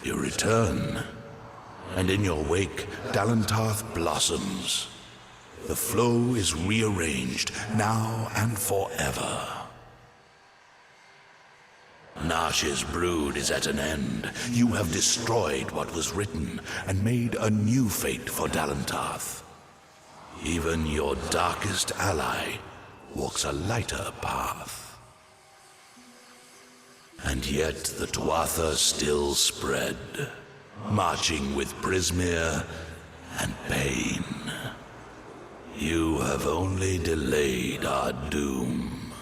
You return, and in your wake, Dalentarth blossoms. The flow is rearranged, now and forever. Nash's brood is at an end. You have destroyed what was written, and made a new fate for Dalentarth. Even your darkest ally walks a lighter path. And yet the Tuatha still spread, marching with Prismir and pain. You have only delayed our doom.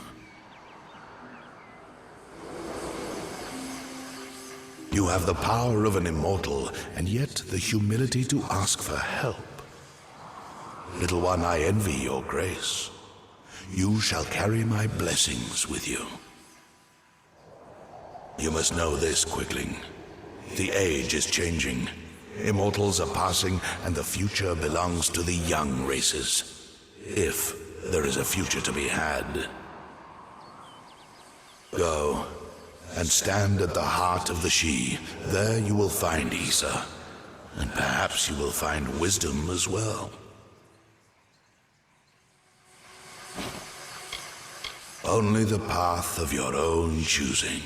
You have the power of an immortal, and yet the humility to ask for help. Little one, I envy your grace. You shall carry my blessings with you. You must know this, Quickling. The age is changing. Immortals are passing, and the future belongs to the young races. If there is a future to be had. Go, and stand at the heart of the She. There you will find Issa, and perhaps you will find wisdom as well. Only the path of your own choosing.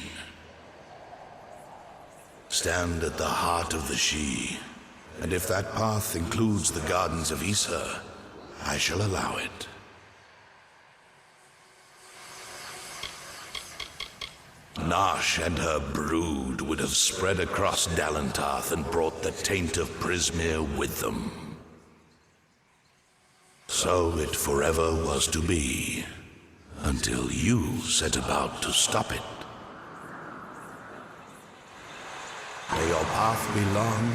Stand at the heart of the She, and if that path includes the gardens of Issa, I shall allow it. Nash and her brood would have spread across Dalentarth and brought the taint of Prismir with them. So it forever was to be, until you set about to stop it. May your path be long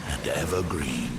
and evergreen.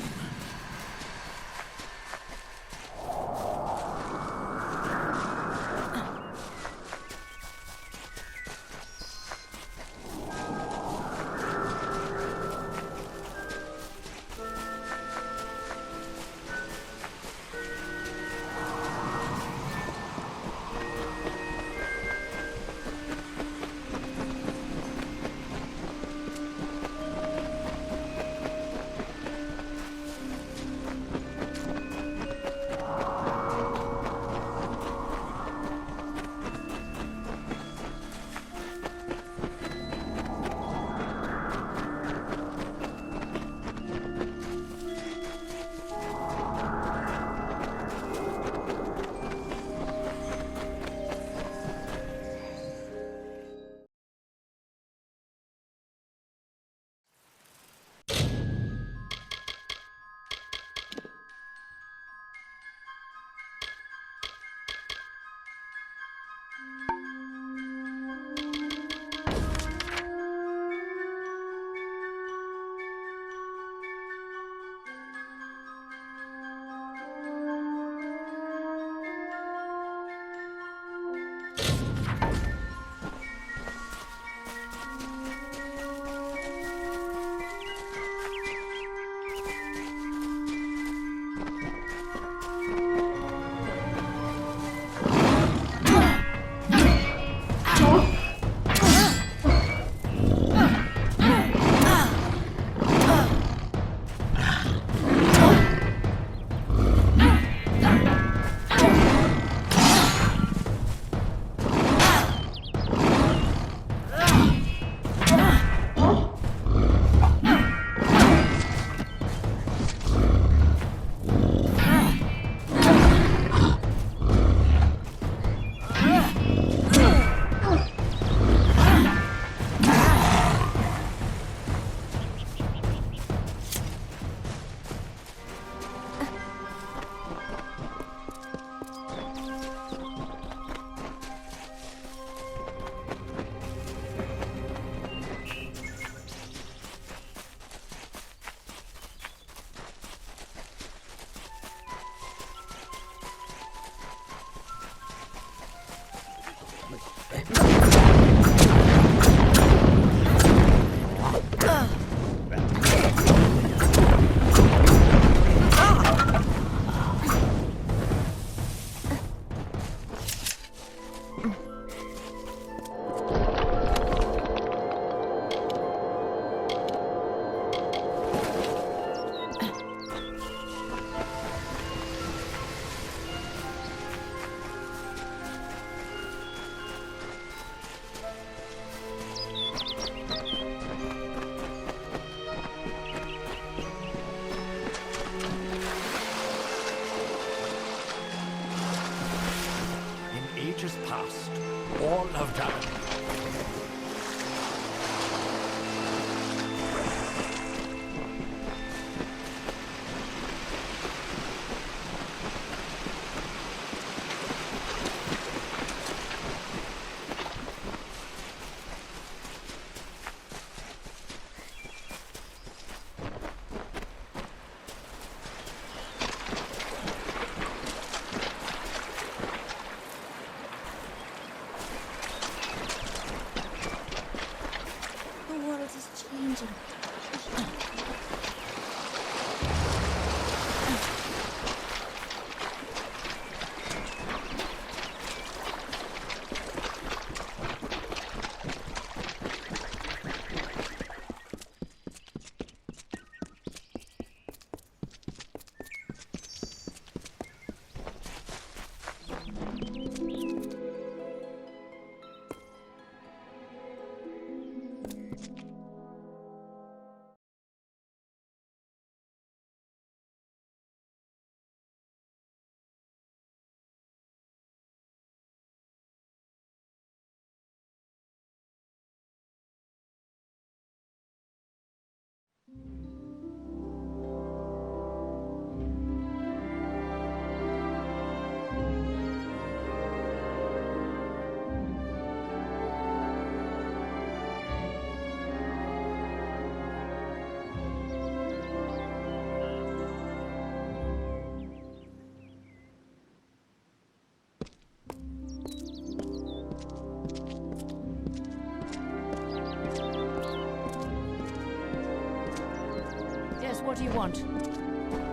What do you want?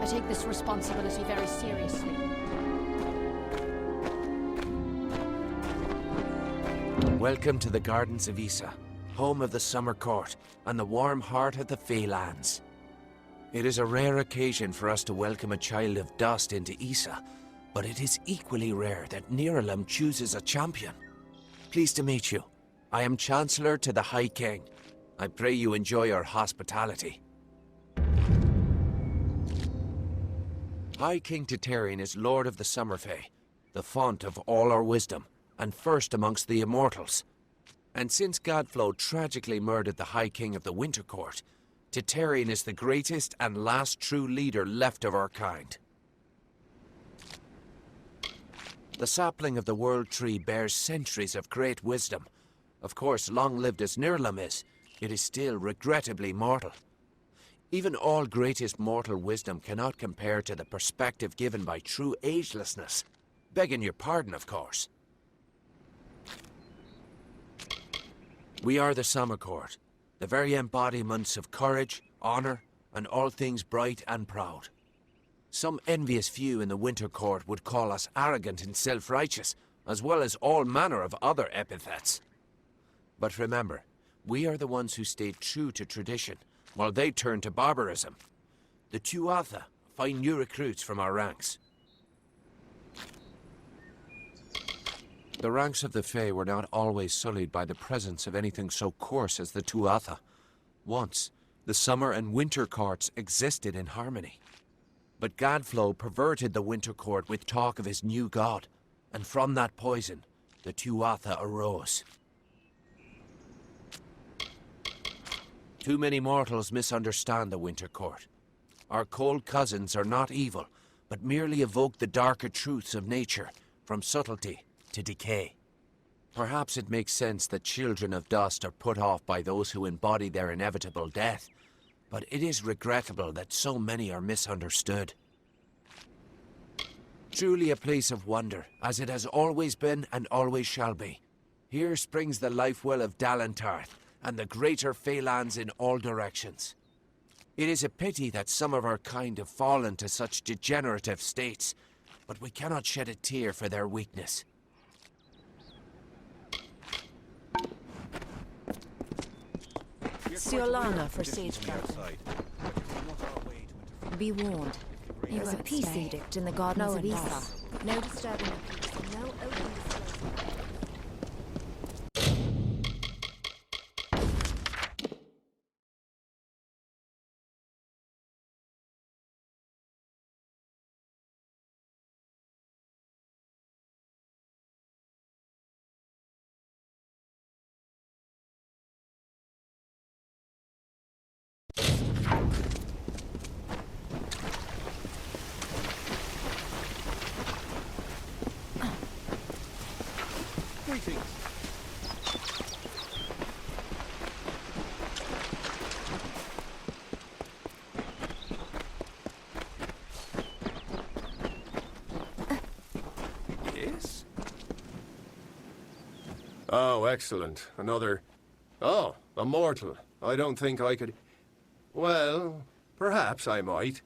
I take this responsibility very seriously. Welcome to the Gardens of Issa, home of the Summer Court and the warm heart of the Feylands. It is a rare occasion for us to welcome a child of dust into Issa, but it is equally rare that Niralim chooses a champion. Pleased to meet you. I am Chancellor to the High King. I pray you enjoy our hospitality. High King Titarian is Lord of the Summerfey, the font of all our wisdom, and first amongst the immortals. And since Godflow tragically murdered the High King of the Winter Court, Titarian is the greatest and last true leader left of our kind. The sapling of the World Tree bears centuries of great wisdom. Of course, long-lived as Nirlam is, it is still regrettably mortal. Even all greatest mortal wisdom cannot compare to the perspective given by true agelessness. Begging your pardon, of course. We are the Summer Court, the very embodiments of courage, honor, and all things bright and proud. Some envious few in the Winter Court would call us arrogant and self-righteous, as well as all manner of other epithets. But remember, we are the ones who stayed true to tradition, while they turned to barbarism. The Tuatha find new recruits from our ranks. The ranks of the Fae were not always sullied by the presence of anything so coarse as the Tuatha. Once, the Summer and Winter Courts existed in harmony. But Godflow perverted the Winter Court with talk of his new god, and from that poison, the Tuatha arose. Too many mortals misunderstand the Winter Court. Our cold cousins are not evil, but merely evoke the darker truths of nature, from subtlety to decay. Perhaps it makes sense that children of dust are put off by those who embody their inevitable death, but it is regrettable that so many are misunderstood. Truly a place of wonder, as it has always been and always shall be. Here springs the life well of Dalentarth, and the greater Feylands in all directions. It is a pity that some of our kind have fallen to such degenerative states, but we cannot shed a tear for their weakness. Siolana for Sageguard. Be warned. There's a peace edict in the Gardens of Issa. No disturbing of peace, no open disclosure. Yes? Oh, excellent. Another... Oh, a mortal. I don't think I could... Well, perhaps I might.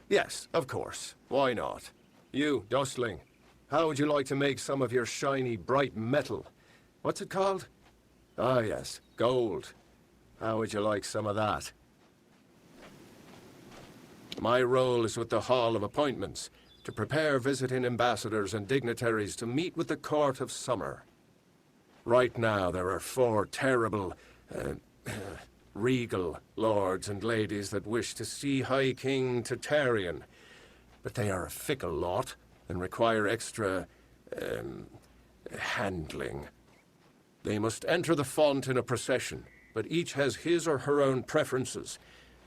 Yes, of course. Why not? You, Dustling, how would you like to make some of your shiny, bright metal? What's it called? Ah, yes, gold. How would you like some of that? My role is with the Hall of Appointments, to prepare visiting ambassadors and dignitaries to meet with the Court of Summer. Right now, there are 4 terrible, regal lords and ladies that wish to see High King Titarian, but they are a fickle lot and require extra, handling. They must enter the font in a procession, but each has his or her own preferences,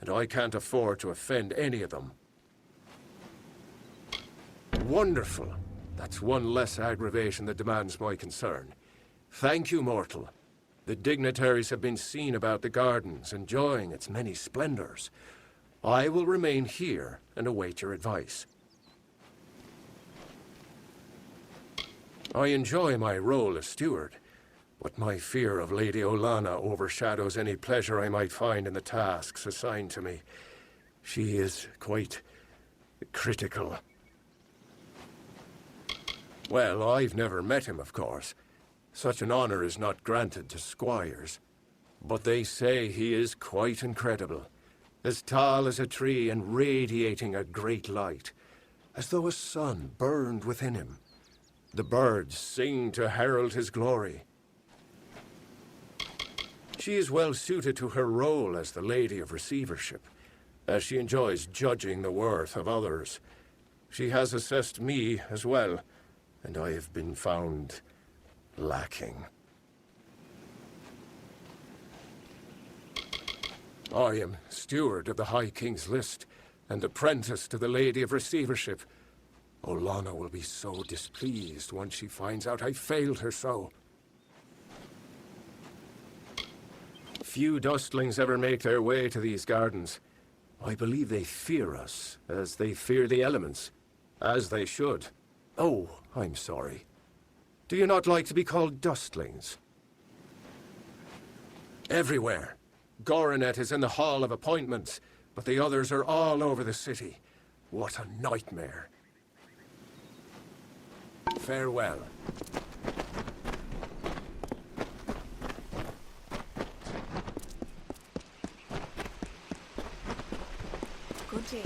and I can't afford to offend any of them. Wonderful. That's one less aggravation that demands my concern. Thank you, mortal. The dignitaries have been seen about the gardens, enjoying its many splendors. I will remain here and await your advice. I enjoy my role as steward, but my fear of Lady Olana overshadows any pleasure I might find in the tasks assigned to me. She is quite critical. Well, I've never met him, of course. Such an honor is not granted to squires. But they say he is quite incredible. As tall as a tree and radiating a great light, as though a sun burned within him. The birds sing to herald his glory. She is well suited to her role as the Lady of Receivership, as she enjoys judging the worth of others. She has assessed me as well, and I have been found lacking. I am steward of the High King's List, and apprentice to the Lady of Receivership. Olanna will be so displeased once she finds out I failed her so. Few dustlings ever make their way to these gardens. I believe they fear us, as they fear the elements. As they should. Oh, I'm sorry. Do you not like to be called dustlings? Everywhere. Goronet is in the Hall of Appointments, but the others are all over the city. What a nightmare. Farewell. Good day.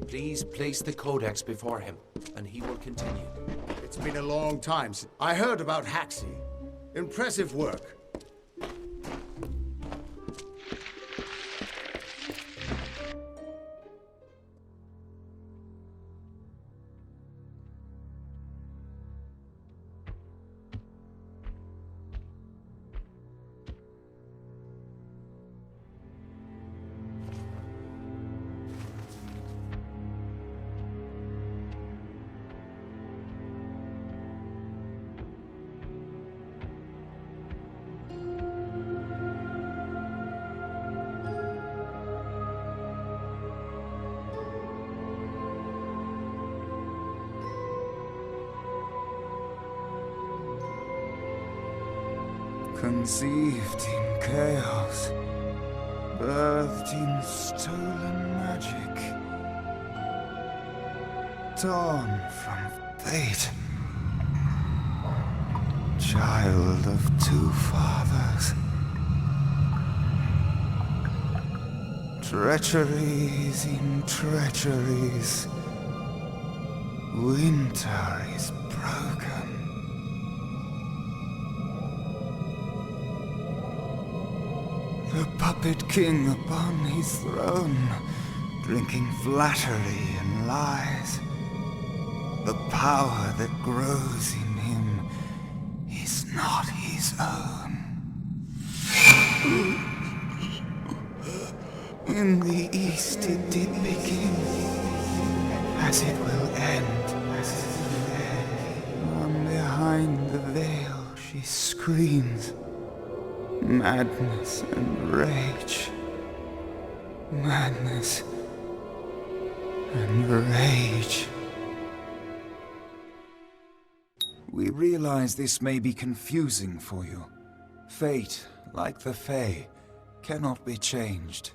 Please place the codex before him, and he will continue. It's been a long time since I heard about Haxi. Impressive work. Conceived in chaos, birthed in stolen magic, torn from fate, child of two fathers. Treacheries in treacheries, winter is broken. The puppet king upon his throne, drinking flattery and lies. The power that grows in him is not his own. In the east it did begin, as it will end. From behind the veil she screams. Madness and rage. Madness and rage. We realize this may be confusing for you. Fate, like the Fae, cannot be changed.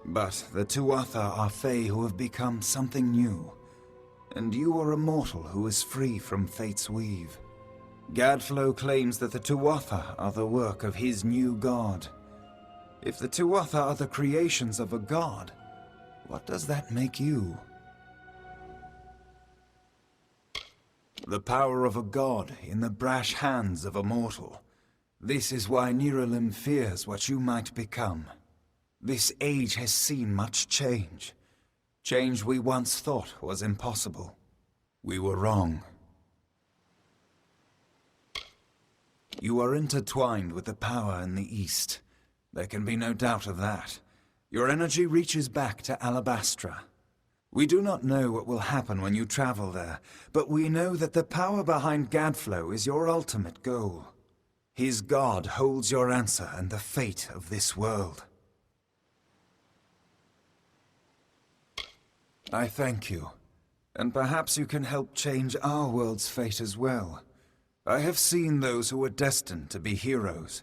But the Tuatha are Fae who have become something new. And you are a mortal who is free from Fate's weave. Gadflow claims that the Tuatha are the work of his new god. If the Tuatha are the creations of a god, what does that make you? The power of a god in the brash hands of a mortal. This is why Niralim fears what you might become. This age has seen much change. Change we once thought was impossible. We were wrong. You are intertwined with the power in the East. There can be no doubt of that. Your energy reaches back to Alabastra. We do not know what will happen when you travel there, but we know that the power behind Gadflow is your ultimate goal. His god holds your answer and the fate of this world. I thank you, and perhaps you can help change our world's fate as well. I have seen those who were destined to be heroes,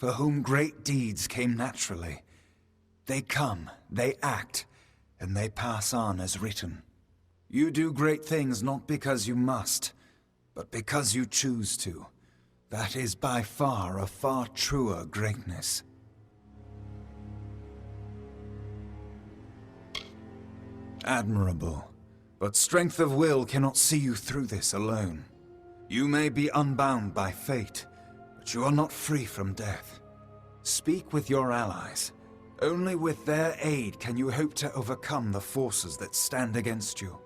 for whom great deeds came naturally. They come, they act, and they pass on as written. You do great things not because you must, but because you choose to. That is by far a far truer greatness. Admirable, but strength of will cannot see you through this alone. You may be unbound by fate, but you are not free from death. Speak with your allies. Only with their aid can you hope to overcome the forces that stand against you.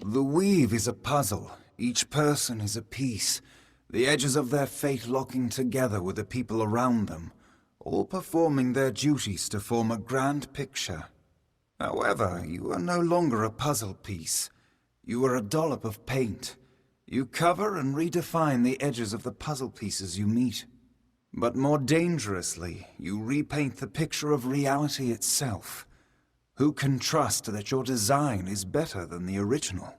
The weave is a puzzle. Each person is a piece. The edges of their fate locking together with the people around them, all performing their duties to form a grand picture. However, you are no longer a puzzle piece. You are a dollop of paint. You cover and redefine the edges of the puzzle pieces you meet. But more dangerously, you repaint the picture of reality itself. Who can trust that your design is better than the original?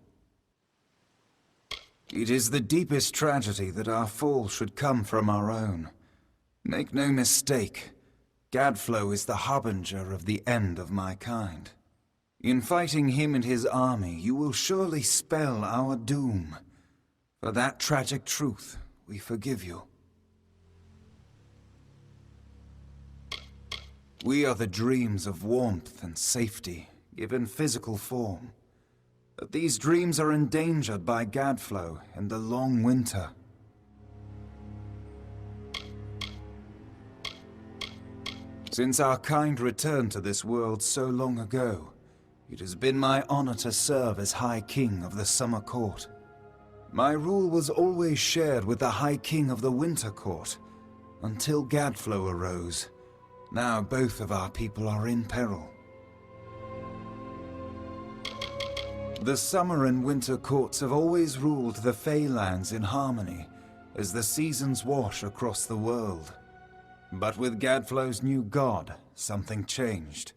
It is the deepest tragedy that our fall should come from our own. Make no mistake, Gadflow is the harbinger of the end of my kind. In fighting him and his army, you will surely spell our doom. For that tragic truth, we forgive you. We are the dreams of warmth and safety, given physical form. But these dreams are endangered by Gadflow and the long winter. Since our kind returned to this world so long ago, it has been my honor to serve as High King of the Summer Court. My rule was always shared with the High King of the Winter Court, until Gadflow arose. Now both of our people are in peril. The Summer and Winter Courts have always ruled the Feylands in harmony, as the seasons wash across the world. But with Gadflow's new god, something changed.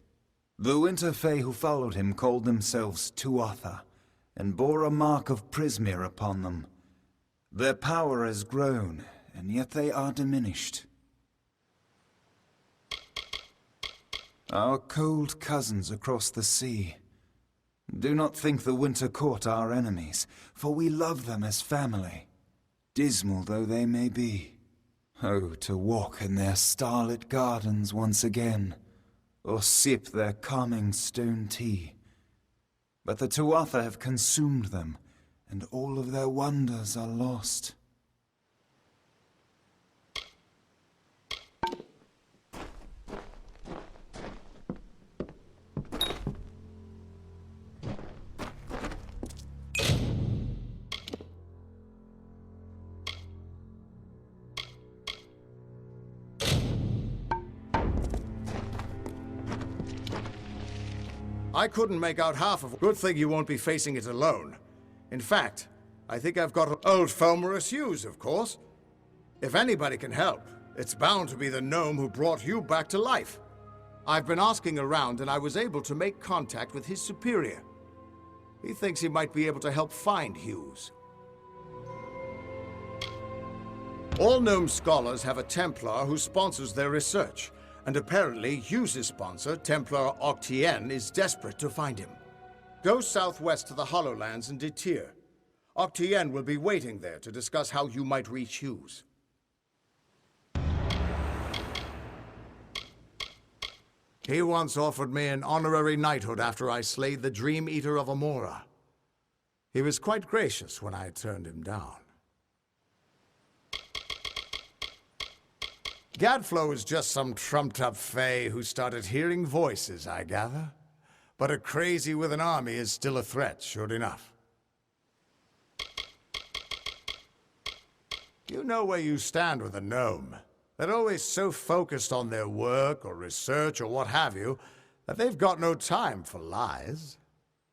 The Winter Fey who followed him called themselves Tuatha, and bore a mark of Prismir upon them. Their power has grown, and yet they are diminished. Our cold cousins across the sea. Do not think the Winter Court our enemies, for we love them as family, dismal though they may be. Oh, to walk in their starlit gardens once again, or sip their calming stone tea. But the Tuatha have consumed them, and all of their wonders are lost. I couldn't make out half of it. Good thing you won't be facing it alone. In fact, I think I've got old Fomorous Hughes, of course. If anybody can help, it's bound to be the gnome who brought you back to life. I've been asking around and I was able to make contact with his superior. He thinks he might be able to help find Hughes. All gnome scholars have a Templar who sponsors their research, and apparently Hughes' sponsor, Templar Octien, is desperate to find him. Go southwest to the Hollowlands and Detir. Octien will be waiting there to discuss how you might reach Hughes. He once offered me an honorary knighthood after I slayed the Dream Eater of Amora. He was quite gracious when I turned him down. Gadflow is just some trumped-up fae who started hearing voices, I gather. But a crazy with an army is still a threat, sure enough. You know where you stand with a gnome. They're always so focused on their work or research or what have you, that they've got no time for lies.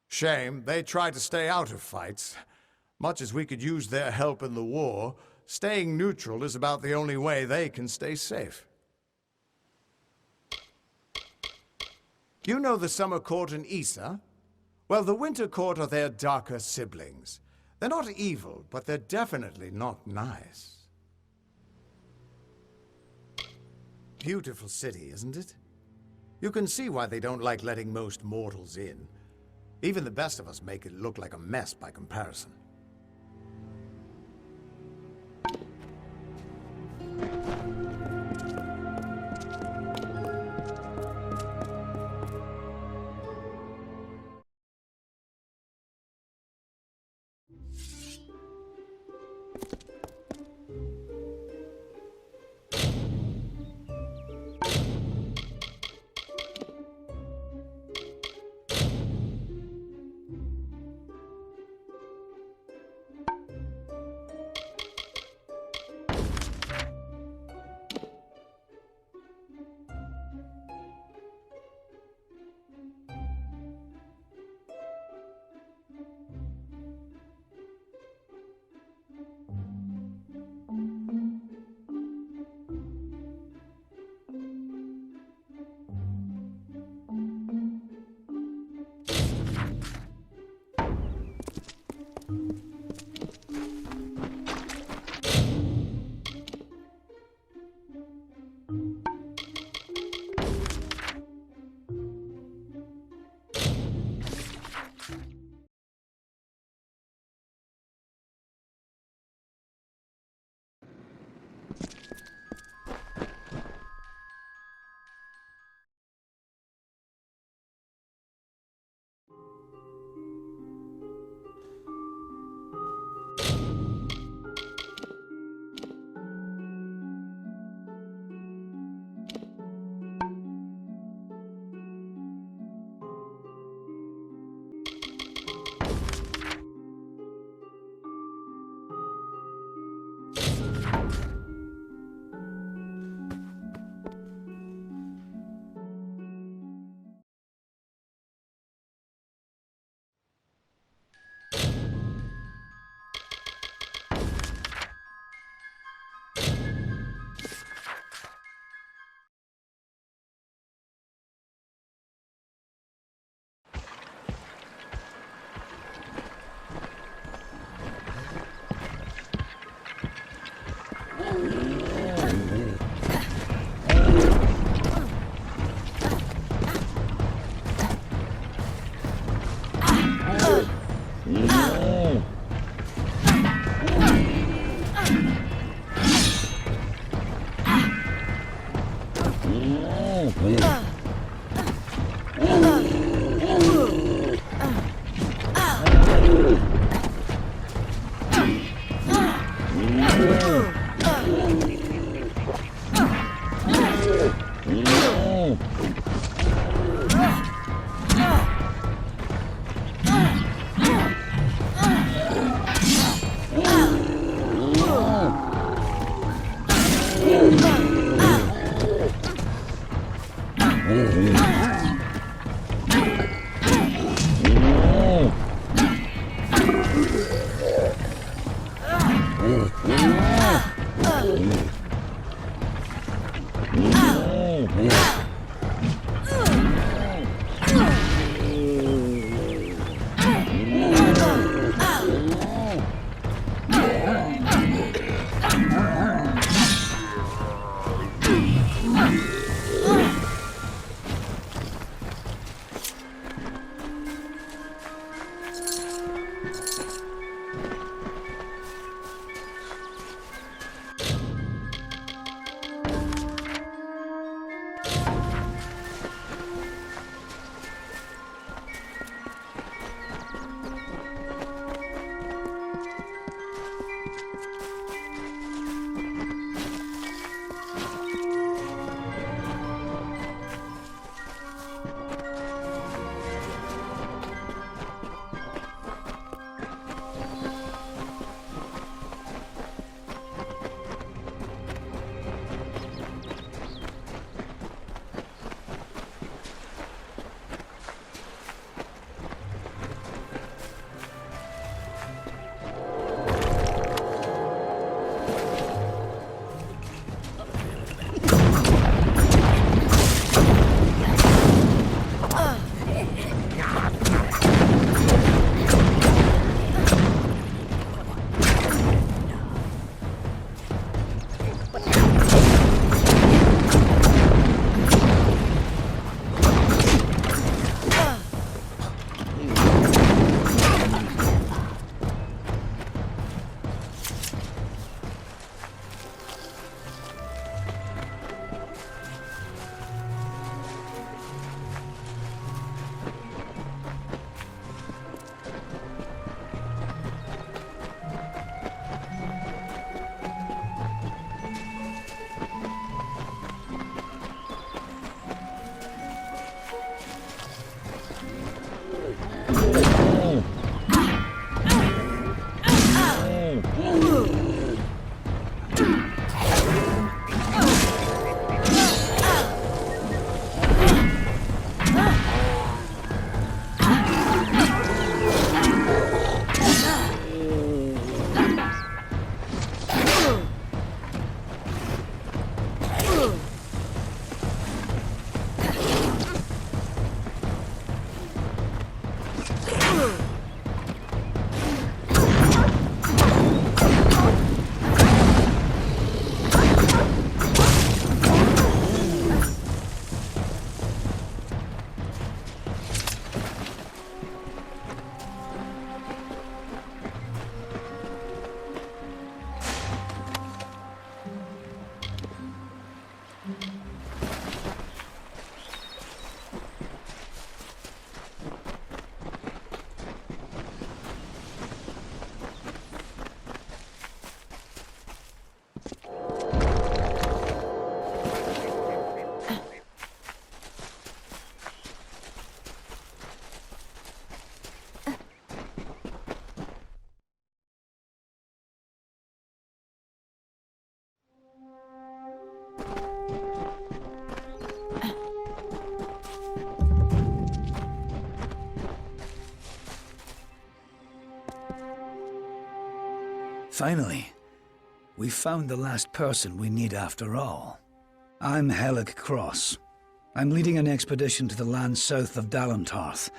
Shame, they try to stay out of fights. Much as we could use their help in the war, staying neutral is about the only way they can stay safe. You know the Summer Court in Issa? Well, the Winter Court are their darker siblings. They're not evil, but they're definitely not nice. Beautiful city, isn't it? You can see why they don't like letting most mortals in. Even the best of us make it look like a mess by comparison. Finally, we found the last person we need after all. I'm Helic Cross. I'm leading an expedition to the land south of Dalentarth,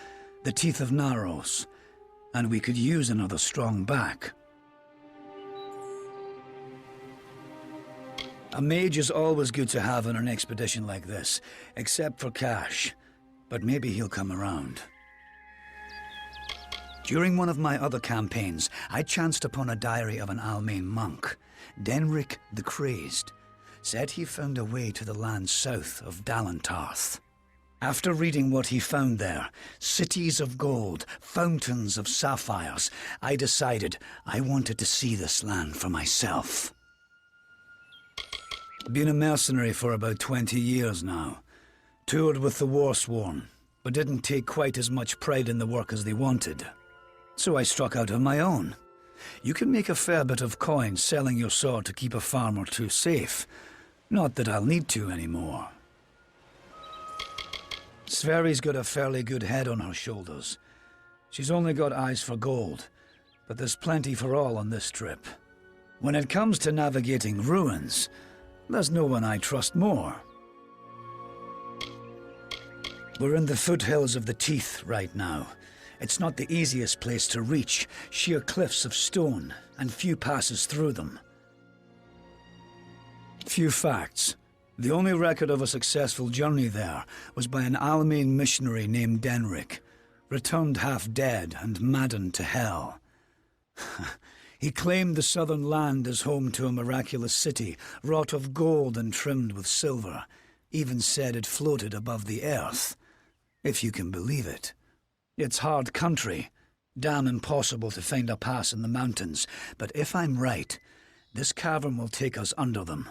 the Teeth of Naros, and we could use another strong back. A mage is always good to have on an expedition like this, except for Cash, but maybe he'll come around. During one of my other campaigns, I chanced upon a diary of an Almain monk, Denric the Crazed. Said he found a way to the land south of Dalentarth. After reading what he found there, cities of gold, fountains of sapphires, I decided I wanted to see this land for myself. Been a mercenary for about 20 years now. Toured with the Warsworn, but didn't take quite as much pride in the work as they wanted. So I struck out on my own. You can make a fair bit of coin selling your sword to keep a farm or two safe. Not that I'll need to anymore. Sverri's got a fairly good head on her shoulders. She's only got eyes for gold, but there's plenty for all on this trip. When it comes to navigating ruins, there's no one I trust more. We're in the foothills of the Teeth right now. It's not the easiest place to reach, sheer cliffs of stone, and few passes through them. Few facts. The only record of a successful journey there was by an Almain missionary named Denric, returned half dead and maddened to hell. He claimed the southern land as home to a miraculous city, wrought of gold and trimmed with silver, even said it floated above the earth, if you can believe it. It's hard country, Damn impossible to find a pass in the mountains, but if I'm right, this cavern will take us under them.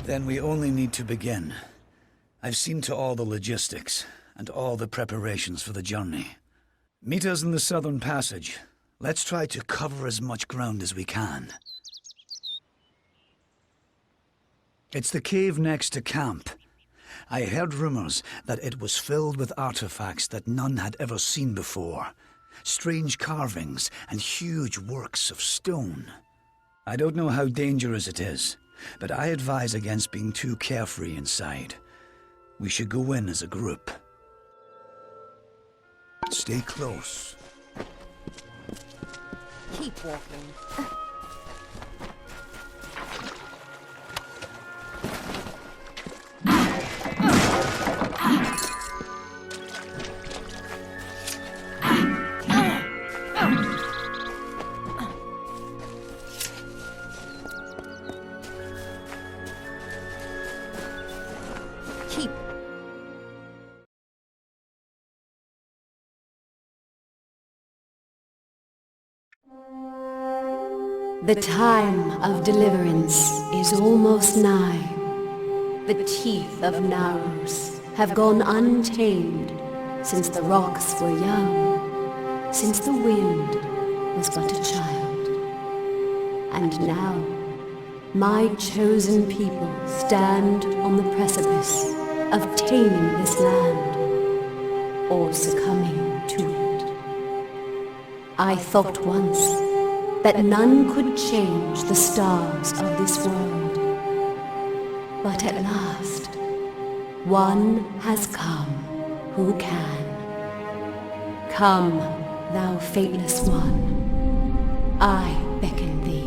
Then we only need to begin. I've seen to all the logistics, and all the preparations for the journey. Meet us in the southern passage. Let's try to cover as much ground as we can. It's the cave next to camp. I heard rumors that it was filled with artifacts that none had ever seen before. Strange carvings and huge works of stone. I don't know how dangerous it is, but I advise against being too carefree inside. We should go in as a group. Stay close. Keep walking. The time of deliverance is almost nigh. The teeth of Narus have gone untamed since the rocks were young, since the wind was but a child. And now, my chosen people stand on the precipice of taming this land, or succumbing to it. I thought once that none could change the stars of this world. But at last, one has come who can. Come, thou fateless one, I beckon thee.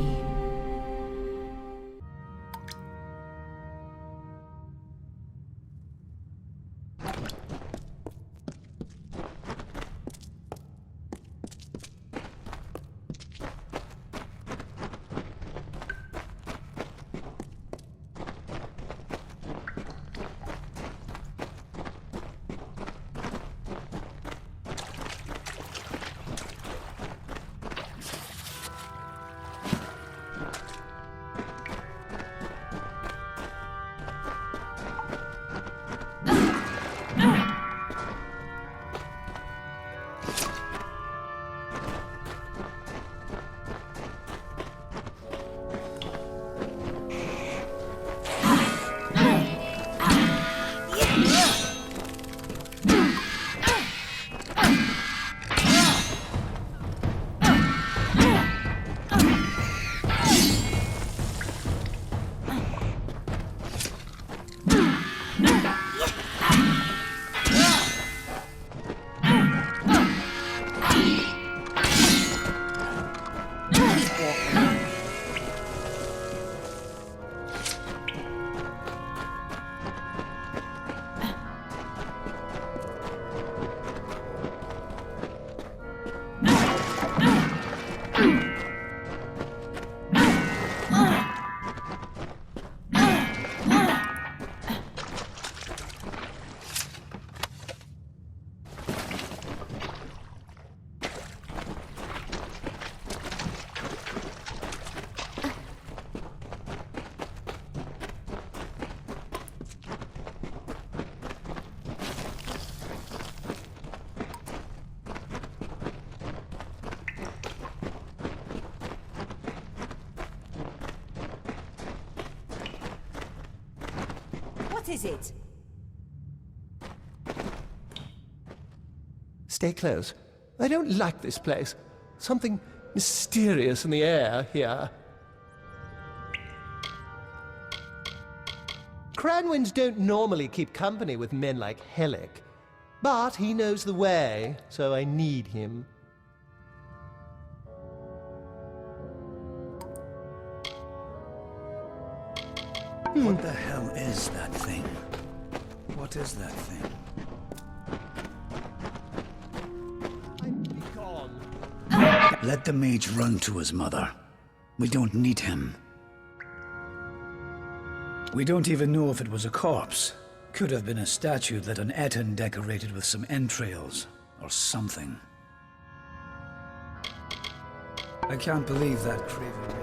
What is it? Stay close. I don't like this place. Something mysterious in the air here. Cranwins don't normally keep company with men like Hellick, but he knows the way, so I need him. What the hell is that thing? What is that thing? Be gone. Let the mage run to his mother. We don't need him. We don't even know if it was a corpse. Could have been a statue that an Eton decorated with some entrails, or something. I can't believe that craven mage.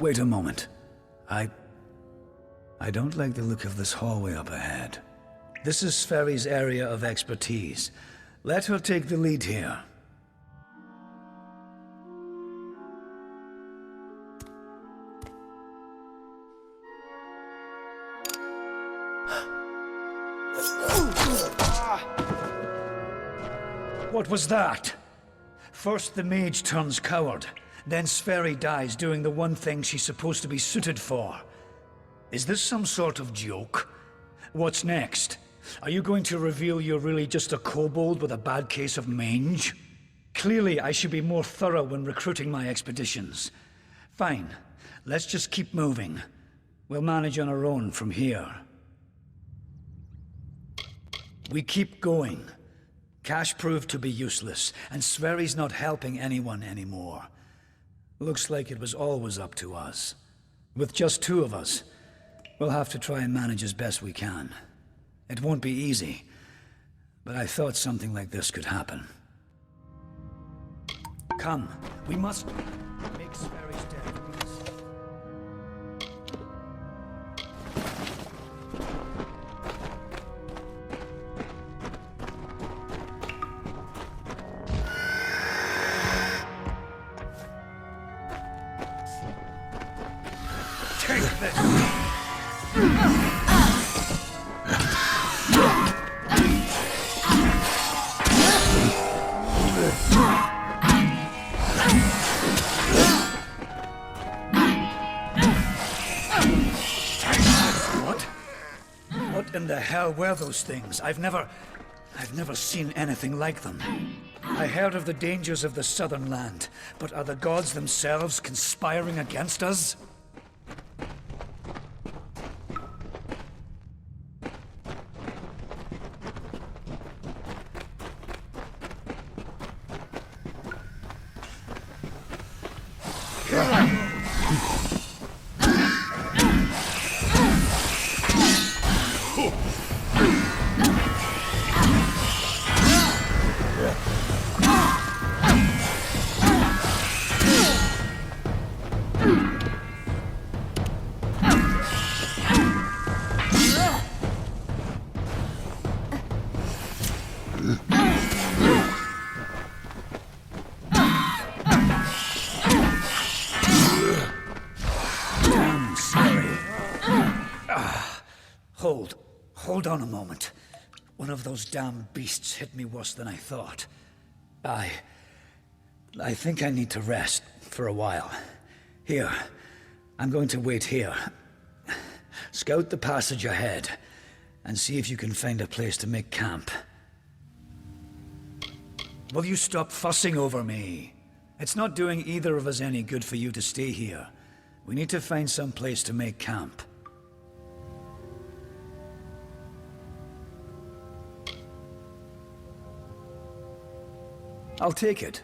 Wait a moment. I don't like the look of this hallway up ahead. This is Sverri's area of expertise. Let her take the lead here. What was that? First the mage turns coward, then Sverri dies doing the one thing she's supposed to be suited for. Is this some sort of joke? What's next? Are you going to reveal you're really just a kobold with a bad case of mange? Clearly, I should be more thorough when recruiting my expeditions. Fine, let's just keep moving. We'll manage on our own from here. We keep going. Cash proved to be useless, and Sverri's not helping anyone anymore. Looks like it was always up to us. With just two of us, we'll have to try and manage as best we can. It won't be easy, but I thought something like this could happen. Come, we must make Sverri's death peace. Take this! What in the hell were those things? I've never seen anything like them. I heard of the dangers of the southern land, but are the gods themselves conspiring against us? Hold on a moment. One of those damn beasts hit me worse than I thought. I think I need to rest for a while. Here, I'm going to wait here. Scout the passage ahead, and see if you can find a place to make camp. Will you stop fussing over me? It's not doing either of us any good for you to stay here. We need to find some place to make camp. I'll take it,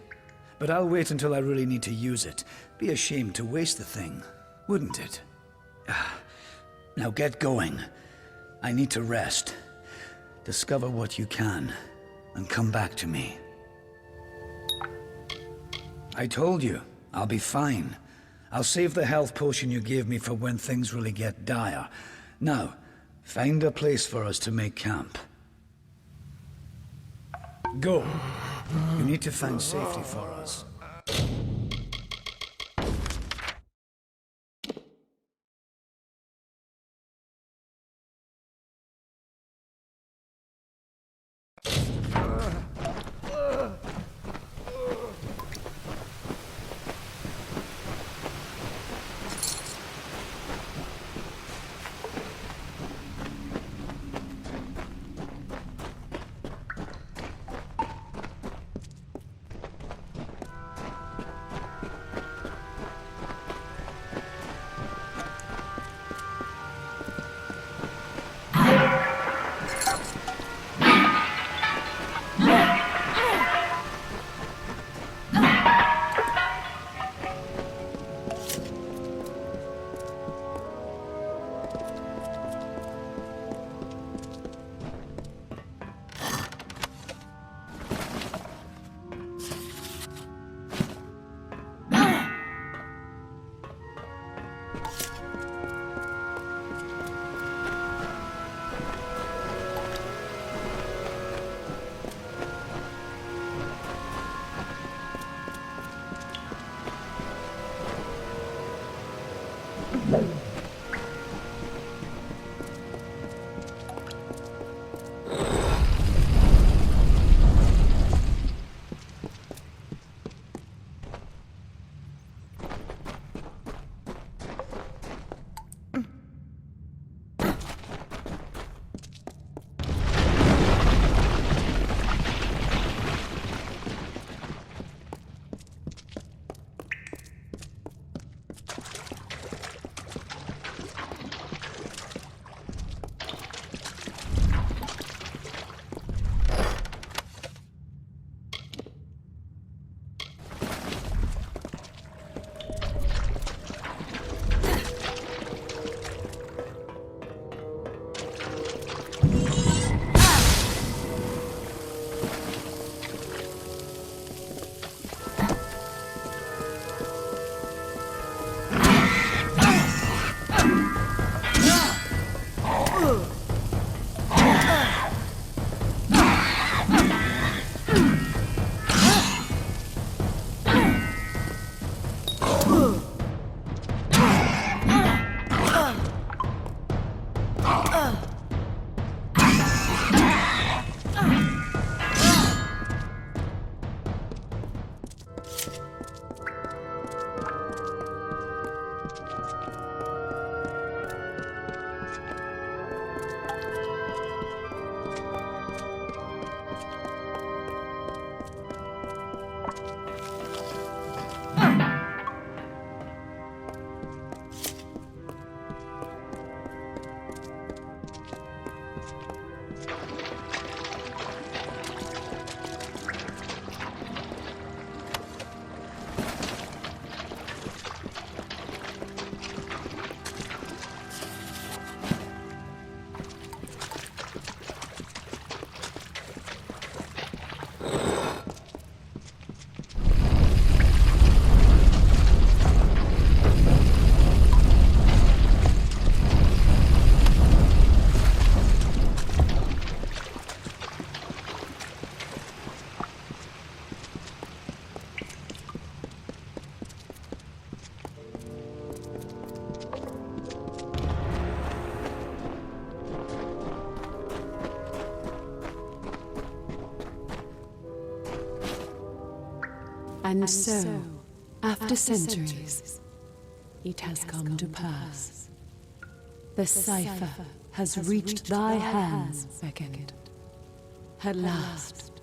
but I'll wait until I really need to use it. Be ashamed to waste the thing, wouldn't it? Now get going. I need to rest. Discover what you can, and come back to me. I told you, I'll be fine. I'll save the health potion you gave me for when things really get dire. Now, find a place for us to make camp. Go. You need to find safety for us. And so, after centuries, it has come to pass. The cipher has reached thy hands, Beckett. At last,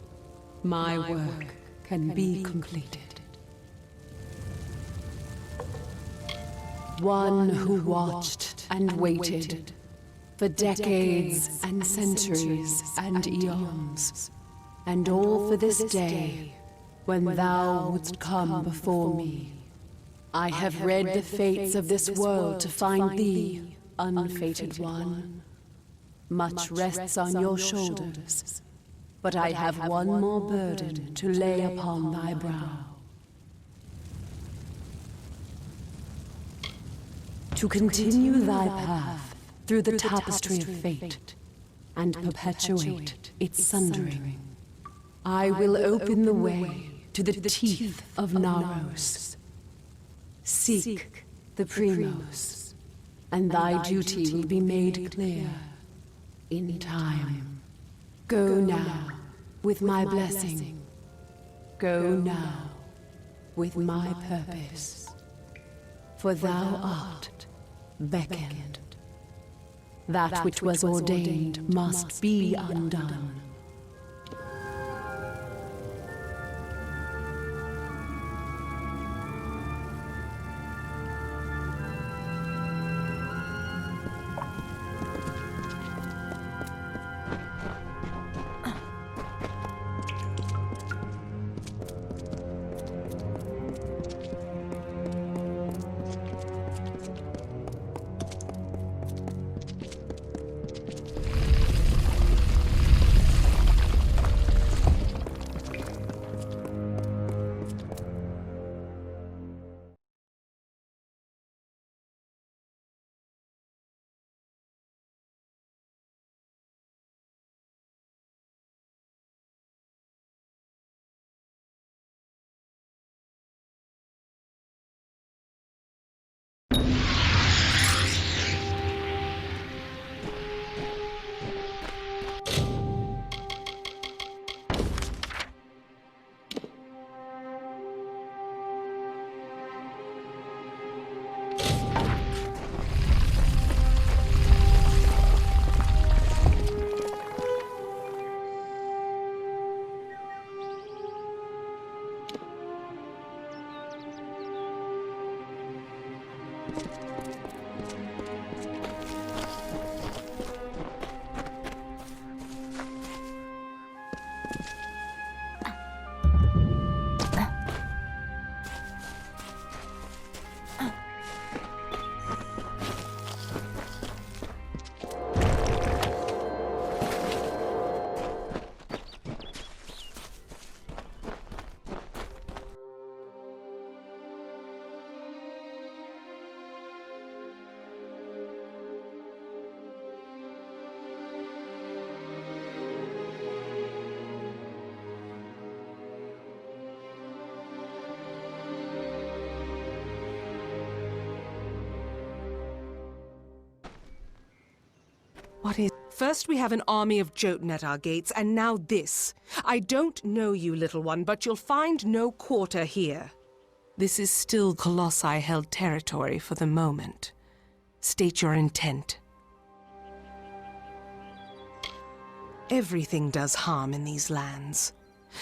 my work can be completed. One who watched and waited for decades and centuries and eons, and all for this day when thou wouldst come before me. I have read the fates of this world to find thee, unfated one. Much rests on your shoulders, but I have one more burden to lay upon thy brow. To continue thy path through the tapestry of fate and perpetuate its sundering, I will open the way to the teeth of Naros. Seek the Primos, and thy duty will be made clear in time. Go now with my blessing. Go now with my purpose. For thou art beckoned. That which was ordained must be undone. What is... First we have an army of Jotun at our gates, and now this. I don't know you, little one, but you'll find no quarter here. This is still Colossi-held territory for the moment. State your intent. Everything does harm in these lands.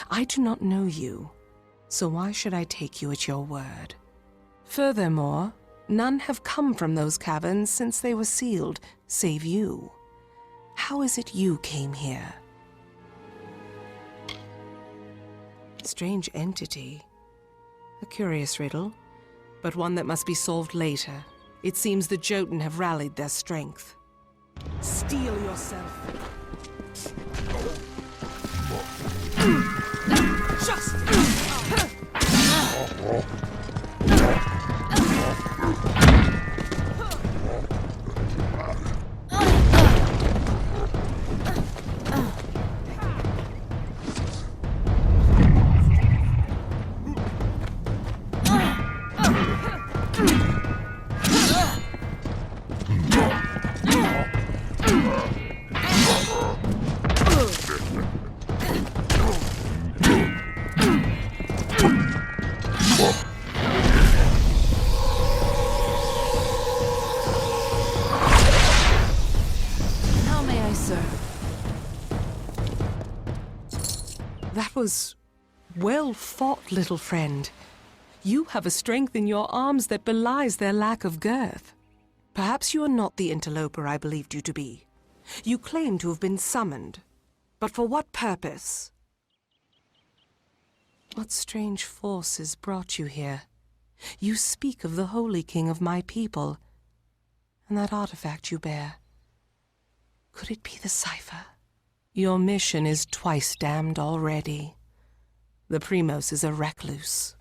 I do not know you, so why should I take you at your word? Furthermore, none have come from those caverns since they were sealed, save you. How is it you came here? Strange entity. A curious riddle, but one that must be solved later. It seems the Jotun have rallied their strength. Steel yourself. That was well fought, little friend. You have a strength in your arms that belies their lack of girth. Perhaps you are not the interloper I believed you to be. You claim to have been summoned. But for what purpose? What strange forces brought you here? You speak of the Holy King of my people, and that artifact you bear. Could it be the cipher? Your mission is twice damned already. The Primos is a recluse.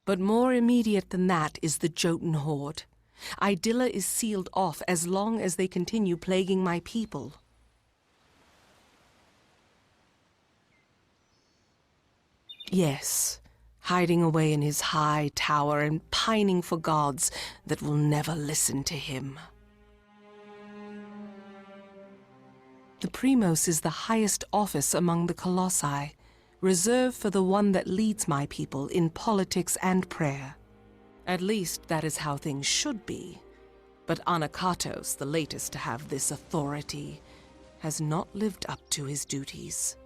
But more immediate than that is the Jotun horde. Idilla is sealed off as long as they continue plaguing my people. Yes, hiding away in his high tower and pining for gods that will never listen to him. The Primos is the highest office among the Colossi, reserved for the one that leads my people in politics and prayer. At least that is how things should be. But Anakatos, the latest to have this authority, has not lived up to his duties.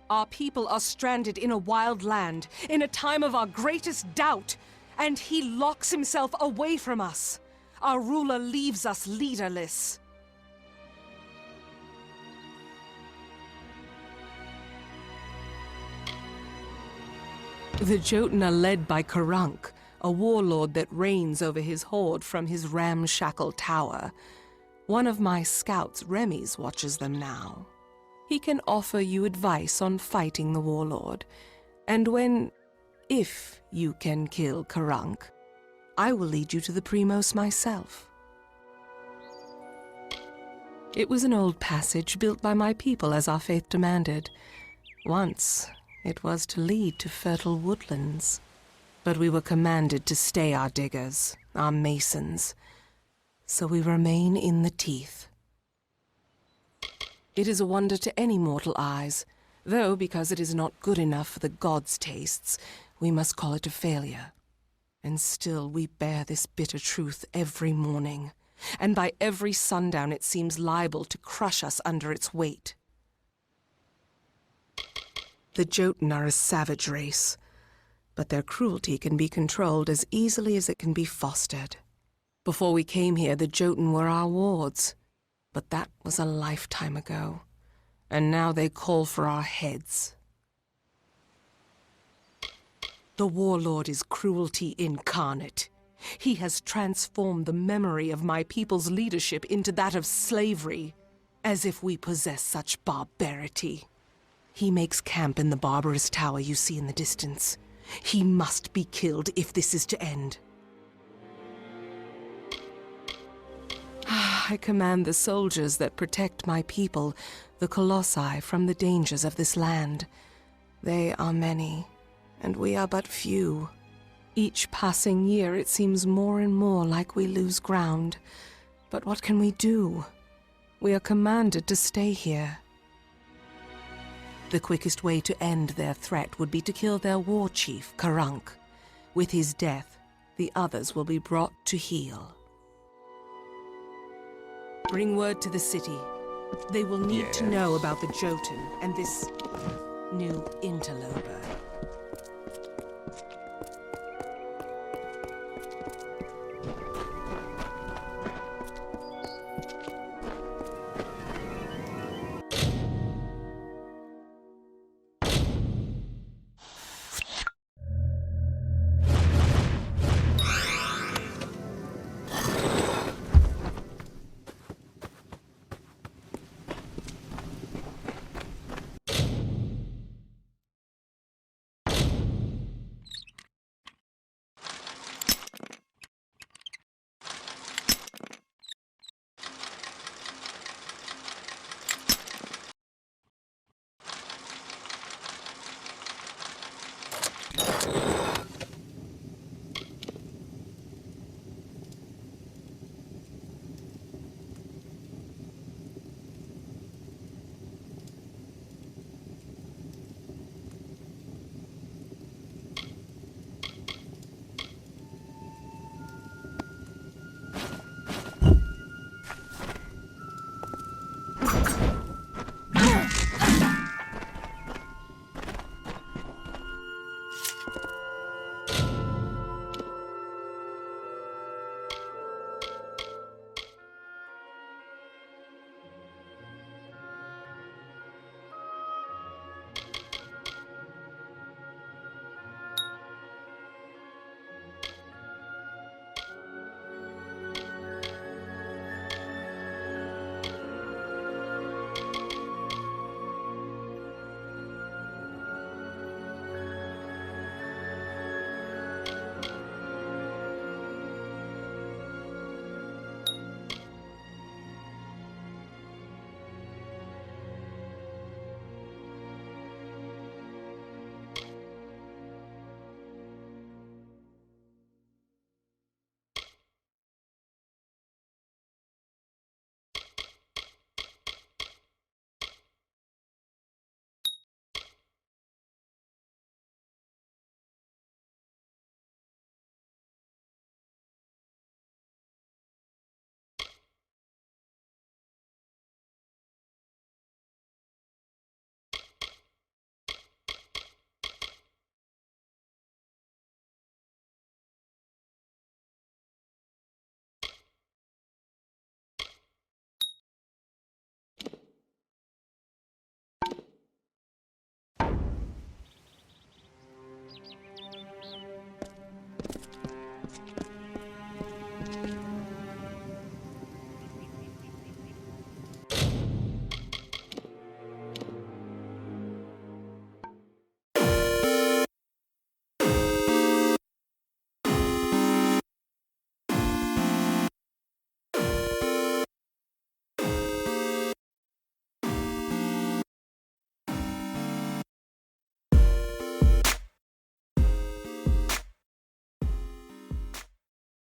Our people are stranded in a wild land, in a time of our greatest doubt, and he locks himself away from us. Our ruler leaves us leaderless. The Jotun are led by Karunk, a warlord that reigns over his horde from his ramshackle tower. One of my scouts, Remy's, watches them now. He can offer you advice on fighting the warlord, and if you can kill Karunk, I will lead you to the Primos myself. It was an old passage built by my people as our faith demanded. Once, it was to lead to fertile woodlands. But we were commanded to stay our diggers, our masons, so we remain in the teeth. It is a wonder to any mortal eyes, though because it is not good enough for the gods' tastes, we must call it a failure. And still we bear this bitter truth every morning, and by every sundown it seems liable to crush us under its weight. The Jotun are a savage race, but their cruelty can be controlled as easily as it can be fostered. Before we came here, the Jotun were our wards, but that was a lifetime ago, and now they call for our heads. The warlord is cruelty incarnate. He has transformed the memory of my people's leadership into that of slavery, as if we possess such barbarity. He makes camp in the barbarous tower you see in the distance. He must be killed if this is to end. I command the soldiers that protect my people, the Colossi, from the dangers of this land. They are many, and we are but few. Each passing year it seems more and more like we lose ground. But what can we do? We are commanded to stay here. The quickest way to end their threat would be to kill their war chief, Karunk. With his death, the others will be brought to heel. Bring word to the city. They will need to know about the Jotun and this new interloper.